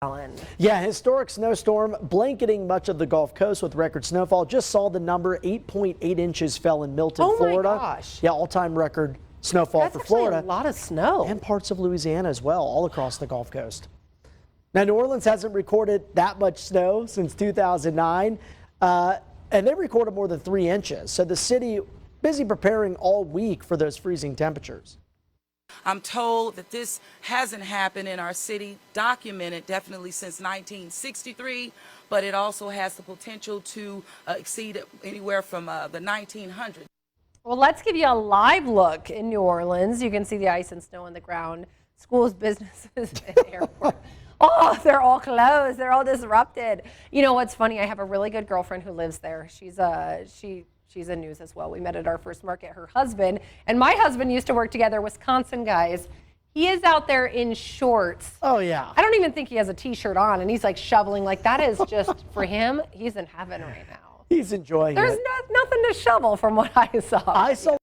Alan. Yeah, historic snowstorm blanketing much of the Gulf Coast with record snowfall. Just saw the number 8.8 inches fell in Milton, Florida. Oh my gosh. Yeah, all-time record snowfall That's for Florida. a lot of snow. And parts of Louisiana as well, all across the Gulf Coast. Now, New Orleans hasn't recorded that much snow since 2009, and they recorded more than 3 inches. So the city busy preparing all week for those freezing temperatures. I'm told that this hasn't happened in our city, documented definitely since 1963, but it also has the potential to exceed anywhere from the 1900s. Well, let's give you a live look in New Orleans. You can see the ice and snow on the ground, schools, businesses, and airports. Oh, they're all closed. They're all disrupted. You know what's funny? I have a really good girlfriend who lives there. She's in news as well. We met at our first market. Her husband and my husband used to work together, Wisconsin guys. He is out there in shorts. Oh, yeah. I don't even think he has a T-shirt on, and he's like shoveling. Like, that is just, for him, he's in heaven right now. He's enjoying it. There's nothing to shovel from what I saw.